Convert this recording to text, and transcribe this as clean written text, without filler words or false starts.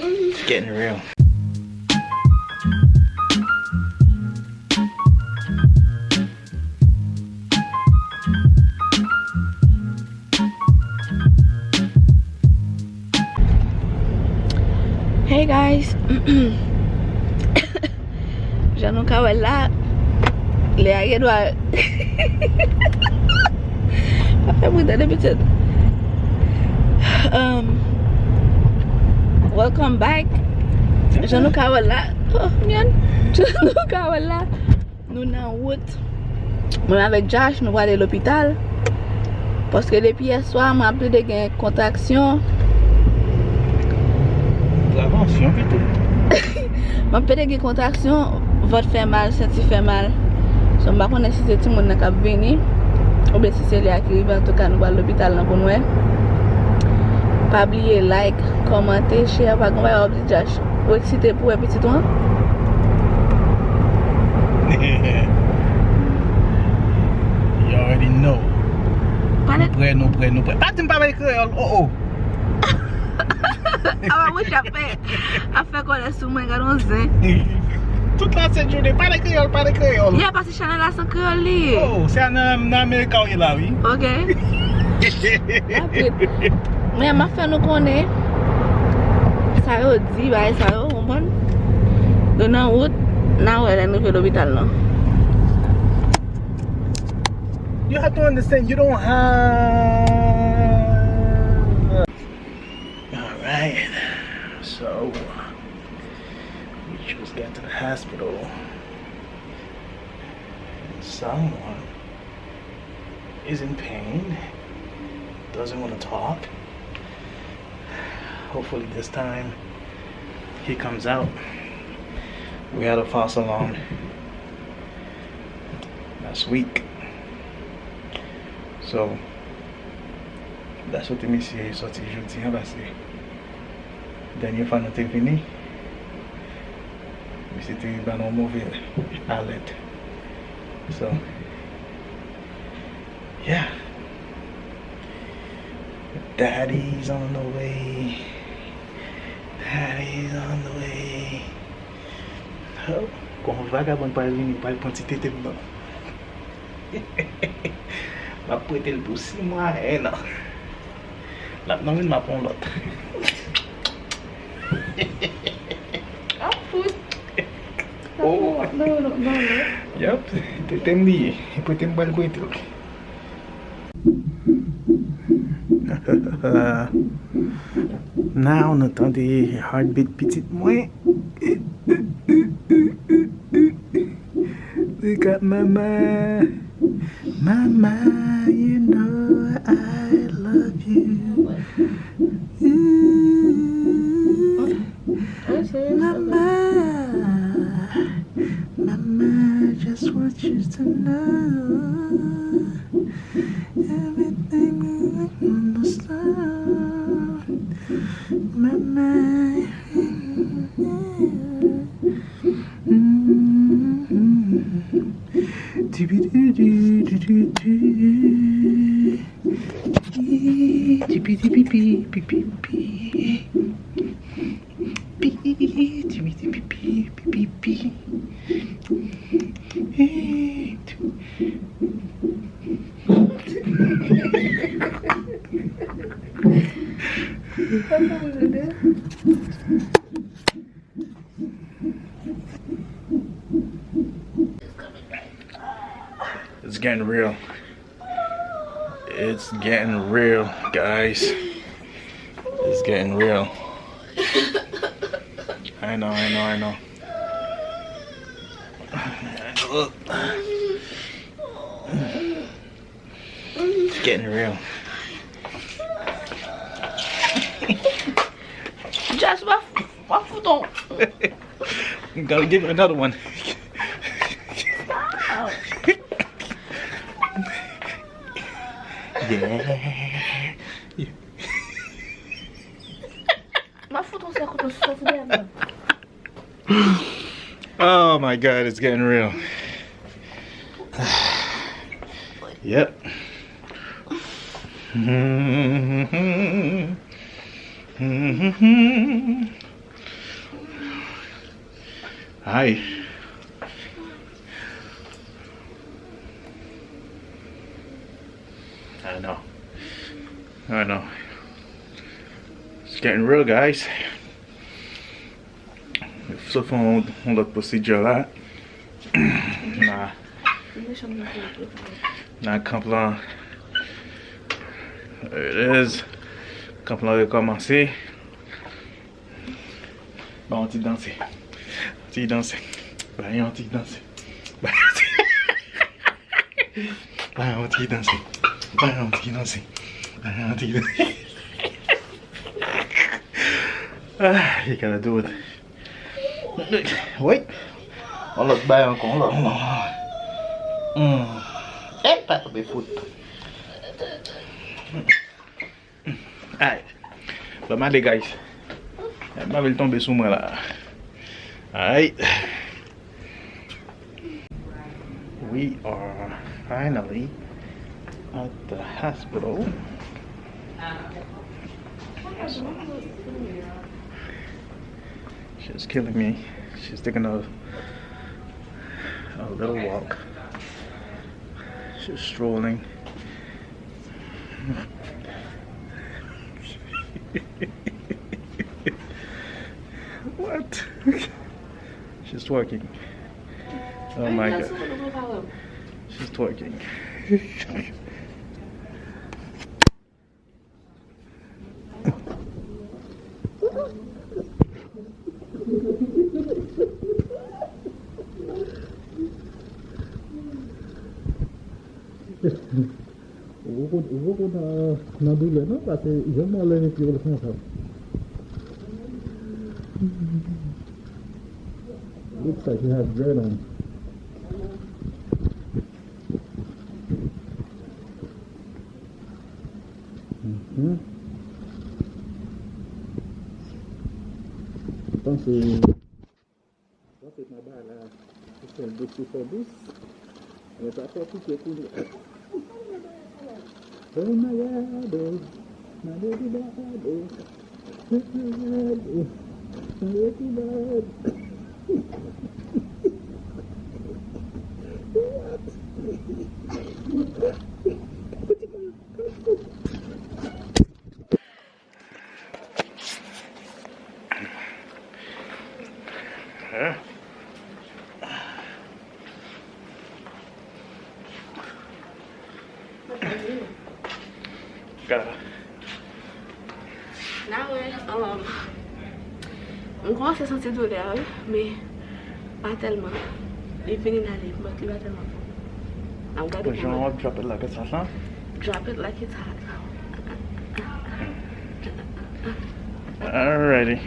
It's getting real. Hey guys, j'en ai là, les aïeux doivent faire bruit dans les petites. Welcome back. J'en ai là, oh mian, j'en ai là, nous en route. Moi avec Josh, nous allons à l'hôpital parce que depuis hier soir, m'a appelé des contractions. Prévention plutôt. Ma peut-être des contractions, votre fait mal, senti fait mal. So je ne sais pas si c'est tout le monde qui venu ou bien si c'est lui qui arrive. En tout cas, nous allons à l'hôpital pour nous. Pas oublier like, commenter, share, pas qu'on va oublier Josh. Ou excité pour un petit tour. You already know. Nous prêts. Ah, tu me parles créole. Oh. Ah oui, j'ai fait connaître sous moi, regardons ça. Toute la cette journée, pas de créole. Il y a pas de channel là sans créole. Oh, c'est un américain qui est là, oui. Ok. Mais ma fait nous connaît. Ça y est, dit, ça y est, comprends? Donc, dans la route, nous allons à l'hôpital. You have to understand, you don't have... Alright, so we just got to the hospital. Someone is in pain, doesn't want to talk. Hopefully this time he comes out. We had a false alarm last week. So that's what the monsieur is sorti jeudi hein passé. Dernière fois nous t'es venu. Mais c'était pas non mauvais alerte. So yeah. Daddy's on the way. Oh, quand vagabond pas venir pas prendre petit tête dedans. Ma prêter le pour 6 mois et non. Là non il m'a prend l'autre. Ah foot. Oh. Non. Yep, t'es lié. Il peut te mal quoi tout. Now on entend des heartbeat petites moins. Look at mama, you know I love you. Mama, just want you to know everything I understand. Mama. It's getting real. It's getting real, guys. It's getting real. I know. It's getting real. Just what foot on? You gotta give me another one. Wow. Yeah. Ma foot on s'est coupé sur le Oh my god, it's getting real. Yep. Hi. I know. It's getting real, guys. Sauf on l'autre procédure là. Nah, compliment. There it is. Compliment recommencer. Bon, on t'y danser. On t'y danser. On t'y danser. On t'y danser. On t'y danser. You gotta do it. Wait. On look back encore. Eh, pas de foot. Alright. But my guys. Ma vil tomber sous moi là. Alright. We are finally at the hospital. She's killing me. She's taking a little walk. She's strolling. What? She's twerking. Oh my god. She's twerking. Looks like you have dread on. Então se bota na bala, se douce, eu já tô aqui com oh my god, my baby bad, my baby bad. Là ouais, on commence à sentir douleur, mais pas tellement. Il finit d'aller, mais il va tellement. I'm gonna drop it like it's hot. Drop it like it's hot. Alrighty.